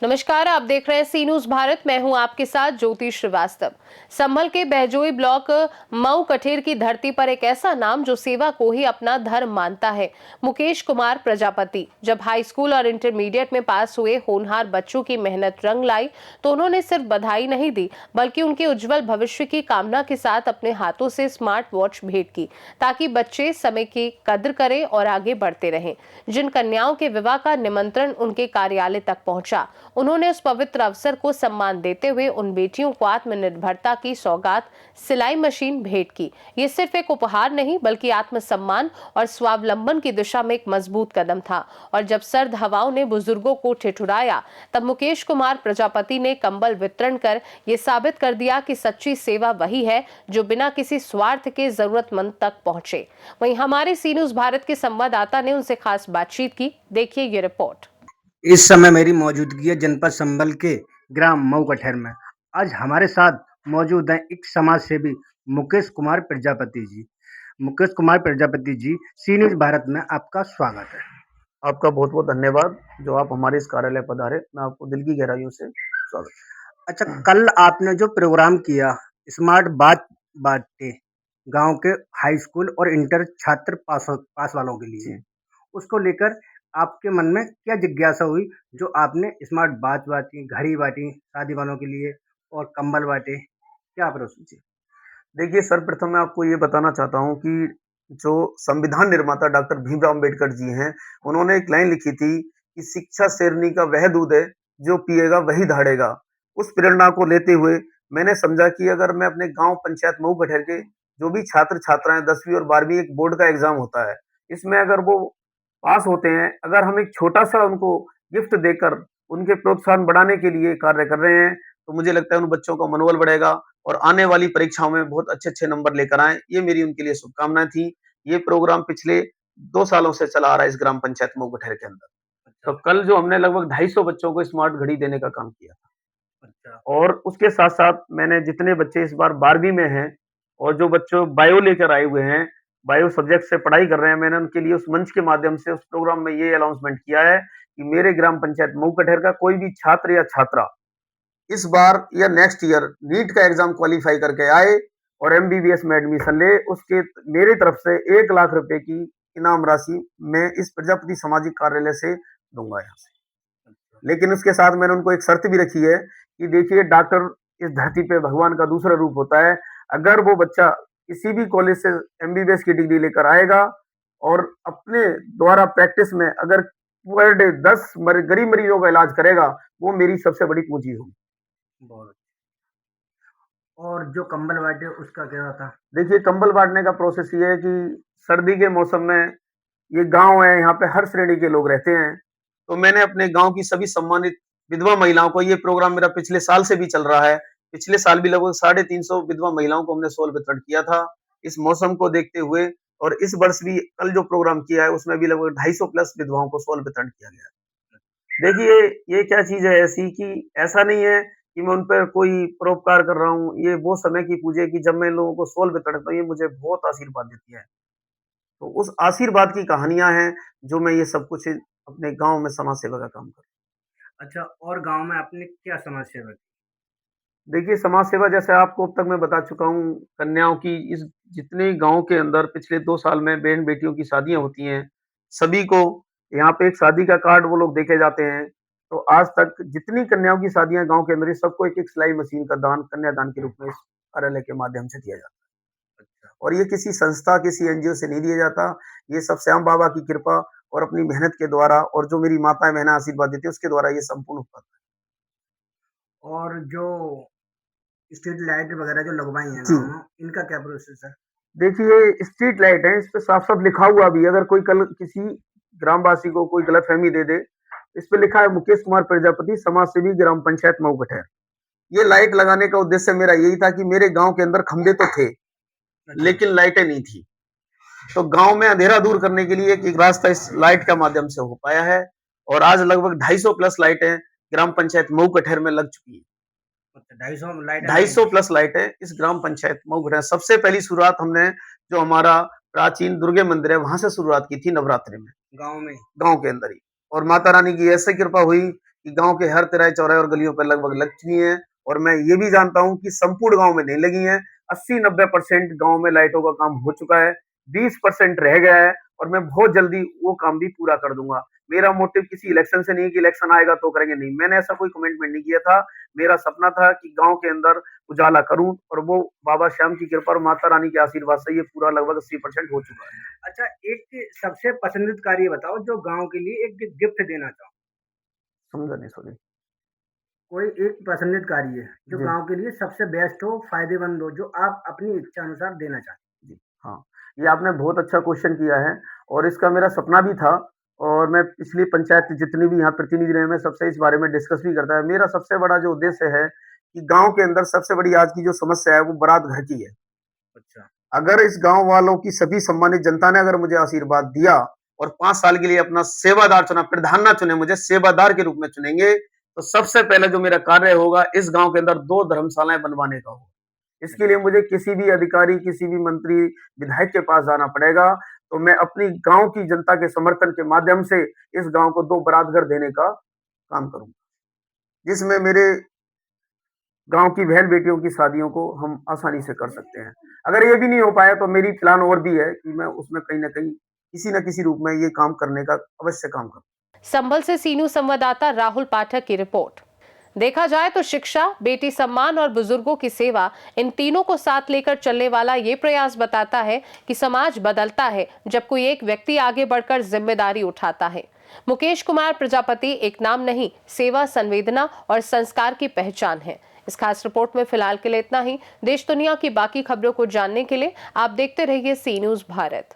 नमस्कार, आप देख रहे हैं सी न्यूज भारत। मैं हूं आपके साथ ज्योति श्रीवास्तव। संभल के बहजोई ब्लॉक मऊ कठेर की धरती पर एक ऐसा नाम जो सेवा को ही अपना धर्म मानता है, मुकेश कुमार प्रजापति। जब हाई स्कूल और इंटरमीडिएट में पास हुए होनहार बच्चों की मेहनत रंग लाई तो उन्होंने सिर्फ बधाई नहीं दी बल्कि उनके उज्जवल भविष्य की कामना के साथ अपने हाथों से स्मार्ट वॉच भेंट की, ताकि बच्चे समय की कद्र करें और आगे बढ़ते रहें। जिन कन्याओं के विवाह का निमंत्रण उनके कार्यालय तक पहुंचा, उन्होंने उस पवित्र अवसर को सम्मान देते हुए उन बेटियों को आत्मनिर्भरता की सौगात सिलाई मशीन भेंट की। ये सिर्फ एक उपहार नहीं बल्कि आत्मसम्मान और स्वावलंबन की दिशा में एक मजबूत कदम था। और जब सर्द हवाओं ने बुजुर्गों को ठिठुराया, तब मुकेश कुमार प्रजापति ने कंबल वितरण कर ये साबित कर दिया कि सच्ची सेवा वही है जो बिना किसी स्वार्थ के जरूरतमंद तक पहुंचे। वहीं हमारे सी न्यूज भारत के संवाददाता ने उनसे खास बातचीत की। देखिए ये रिपोर्ट। इस समय मेरी मौजूदगी है जनपद संभल के ग्राम मऊ कठेर में। आज हमारे साथ मौजूद हैं एक समाज सेवी मुकेश कुमार प्रजापति जी। मुकेश कुमार प्रजापति जी, सी न्यूज भारत में आपका स्वागत है। आपका बहुत बहुत धन्यवाद जो आप हमारे इस कार्यालय पधारे। मैं आपको दिल की गहराइयों से स्वागत। अच्छा, कल आपने जो प्रोग्राम किया स्मार्ट बात बांटे गांव के हाई स्कूल और इंटर छात्र पास वालों के लिए, उसको लेकर आपके मन में क्या जिज्ञासा हुई जो आपने स्मार्ट बात बांटी, घड़ी बांटी शादी वालों के लिए और कंबल बांटे? क्या प्रोसेस है? देखिए, सर्वप्रथम मैं आपको ये बताना चाहता हूँ कि जो संविधान निर्माता डॉक्टर भीमराव अम्बेडकर जी हैं, उन्होंने एक लाइन लिखी थी कि शिक्षा शेरनी का वह दूध है जो पिएगा वही दहाड़ेगा। उस प्रेरणा को लेते हुए मैंने समझा कि अगर मैं अपने गांव पंचायत मऊ कठेर के जो भी छात्र छात्राएं 10वीं और 12वीं एक बोर्ड का एग्जाम होता है, इसमें अगर वो पास होते हैं, अगर हम एक छोटा-सा उनको गिफ्ट देकर उनके प्रोत्साहन बढ़ाने के लिए कार्य कर रहे हैं, तो मुझे लगता है उन बच्चों का मनोबल बढ़ेगा और आने वाली परीक्षाओं में बहुत अच्छे-अच्छे नंबर लेकर आएँ। ये मेरी उनके लिए शुभकामनाएँ थी। ये प्रोग्राम पिछले 2 सालों से चला आ रहा है इस ग्राम पंचायत मऊ कठेर के अंदर। तो कल जो हमने लगभग 250 बच्चों को स्मार्ट घड़ी देने का काम किया अच्छा। और उसके साथ-साथ मैंने जितने बच्चे इस बार 12वीं में हैं और जो बच्चों बायो लेकर आए हुए हैं, बायो सब्जेक्ट से पढ़ाई कर रहे हैं, मैंने उनके लिए उस मंच के माध्यम से उस प्रोग्राम में ये अनाउंसमेंट किया है कि मेरे ग्राम पंचायत मऊ कठेर का कोई भी छात्र या छात्रा इस बार या नेक्स्ट ईयर नीट का एग्जाम क्वालिफाई करके आए और एमबीबीएस में एडमिशन ले, उसके मेरे तरफ से 1 लाख रुपए की इनाम राशि मैं इस प्रजापति सामाजिक कार्यालय से दूंगा यहाँ से। लेकिन उसके साथ मैंने उनको एक शर्त भी रखी है कि देखिए, डॉक्टर इस धरती पे भगवान का दूसरा रूप होता है। अगर वो बच्चा किसी भी कॉलेज से एमबीबीएस की डिग्री लेकर आएगा और अपने द्वारा प्रैक्टिस में अगर पर डे 10 गरीब मरीजों का इलाज करेगा, वो मेरी सबसे बड़ी पूंजी होगी। बहुत अच्छा। और जो कंबल बांटे उसका क्या था? देखिए, कंबल बांटने का प्रोसेस ये है कि सर्दी के मौसम में ये गांव है, यहाँ पे हर श्रेणी के लोग रहते हैं। तो मैंने अपने गांव की सभी सम्मानित विधवा महिलाओं को, ये प्रोग्राम मेरा पिछले साल से भी चल रहा है। पिछले साल भी लगभग 350 विधवा महिलाओं को हमने शॉल वितरण किया था इस मौसम को देखते हुए। और इस वर्ष भी कल जो प्रोग्राम किया है उसमें भी लगभग 250 प्लस विधवाओं को शॉल वितरण किया गया है। देखिए, ये क्या चीज है ऐसी कि ऐसा नहीं है कि मैं उन पर कोई परोपकार कर रहा हूँ। ये वो समय की पूजा है कि जब मैं इन लोगों को शॉल वितरण करता हूँ, ये मुझे बहुत आशीर्वाद देती है। तो उस आशीर्वाद की कहानियाँ हैं जो मैं ये सब कुछ अपने गाँव में समाज सेवा का काम कर रहा अच्छा, और गाँव में आपने क्या समाज सेवा की? हूँ। देखिए, समाज सेवा जैसे आपको अब तक मैं बता चुका हूँ, कन्याओं की इस जितने गाँव के अंदर पिछले 2 साल में बहन-बेटियों की शादियाँ होती हैं, सभी को यहाँ पे एक शादी का कार्ड वो लोग देके जाते हैं। तो आज तक जितनी कन्याओं की शादियाँ गाँव के अंदर, सबको एक-एक सिलाई मशीन का दान, कन्यादान के रूप में इस कार्यालय के माध्यम से दिया जाता है। और ये किसी संस्था, किसी एनजीओ से नहीं दिया जाता। ये सब श्याम बाबा की कृपा और अपनी मेहनत के द्वारा और जो मेरी माताएँ-बहनें आशीर्वाद देती हैं, उसके द्वारा ये संपूर्ण हो पाता और जो स्ट्रीट लाइट वगैरह जो लगवाई हैं है। जी। गाँव में, इनका क्या प्रोसेस है? देखिए, स्ट्रीट लाइट है, इस पे साफ-साफ लिखा हुआ भी है, अगर कोई कल किसी ग्रामवासी को कोई गलतफ़हमी दे दे, इस पे लिखा है मुकेश कुमार प्रजापति, समाज सेवी, ग्राम पंचायत मऊ कठेर। ये लाइट लगाने का उद्देश्य मेरा यही था कि मेरे गाँव के अंदर खंभे तो थे, अच्छा। लेकिन लाइटें नहीं थी। तो गाँव में अंधेरा दूर करने के लिए एक रास्ता इस लाइट का माध्यम से हो पाया है और आज लगभग 250 प्लस लाइटें ग्राम पंचायत मऊ कठेर में लग चुकी है। अच्छा, 250 लाइट 250 प्लस लाइटें इस ग्राम पंचायत मऊ कठेर। सबसे पहली शुरुआत हमने जो हमारा प्राचीन दुर्गे मंदिर है, वहाँ से शुरुआत की थी नवरात्रि में, गाँव में। गाँव के अंदर ही। और माता रानी की ऐसी कृपा हुई कि गाँव के हर तिराहे चौराहे और गलियों पर लगभग लग चुकी हैं और मैं ये भी जानता हूँ कि संपूर्ण गाँव में नहीं लगी हैं। 80-90% गाँव में लाइटों का काम हो चुका है, 20% रह गया है और मैं बहुत जल्दी वो काम भी पूरा कर दूँगा। मेरा मोटिव किसी इलेक्शन से नहीं है कि इलेक्शन आएगा तो करेंगे, नहीं। मैंने ऐसा कोई कमिटमेंट नहीं किया था। मेरा सपना था कि गाँव के अंदर उजाला करूँ और वो बाबा श्याम की कृपा और माता रानी के आशीर्वाद से ये पूरा लगभग 80% हो चुका है। अच्छा, एक सबसे पसंदीदा कार्य बताओ जो गाँव के लिए एक गिफ्ट देना चाहो? समझा नहीं, सॉरी। कोई एक पसंदीदा कार्य है जो जी। गाँव के लिए सबसे बेस्ट हो, फ़ायदेमंद हो, जो आप अपनी इच्छा अनुसार देना चाहें? जी, हाँ। ये आपने बहुत अच्छा क्वेश्चन किया है और इसका मेरा सपना भी था और मैं पिछली पंचायत जितनी भी यहाँ प्रतिनिधि रहे, मैं सबसे इस बारे में डिस्कस भी करता है। मेरा सबसे बड़ा जो उद्देश्य है कि गाँव के अंदर सबसे बड़ी आज की जो समस्या है, वो बारात घर की है। अच्छा, अगर इस गाँव वालों की सभी सम्मानित जनता ने अगर मुझे आशीर्वाद दिया और 5 साल के लिए अपना सेवादार चुना, प्रधान ना चुने, मुझे सेवादार के रूप में चुनेंगे, तो सबसे पहले जो मेरा कार्य होगा, इस गाँव के अंदर 2 धर्मशालाएँ बनवाने का होगा। इसके लिए मुझे किसी भी अधिकारी, किसी भी मंत्री, विधायक के पास जाना पड़ेगा, तो मैं अपनी गाँव की जनता के समर्थन के माध्यम से इस गाँव को 2 बारात घर देने का काम करूँगा, जिसमें मेरे गाँव की बहन-बेटियों की शादियों को हम आसानी से कर सकते हैं। अगर ये भी नहीं हो पाया तो मेरी प्लान और भी है कि मैं उसमें कहीं न कहीं, किसी न किसी रूप में ये काम करने का अवश्य काम करूँ। संभल से सीनू संवाददाता राहुल पाठक की रिपोर्ट। देखा जाए तो शिक्षा, बेटी सम्मान और बुजुर्गों की सेवा, इन तीनों को साथ लेकर चलने वाला ये प्रयास बताता है कि समाज बदलता है जब कोई एक व्यक्ति आगे बढ़कर जिम्मेदारी उठाता है। मुकेश कुमार प्रजापति एक नाम नहीं, सेवा, संवेदना और संस्कार की पहचान है। इस खास रिपोर्ट में फिलहाल के लिए इतना ही। देश दुनिया की बाकी खबरों को जानने के लिए आप देखते रहिए सी न्यूज़ भारत।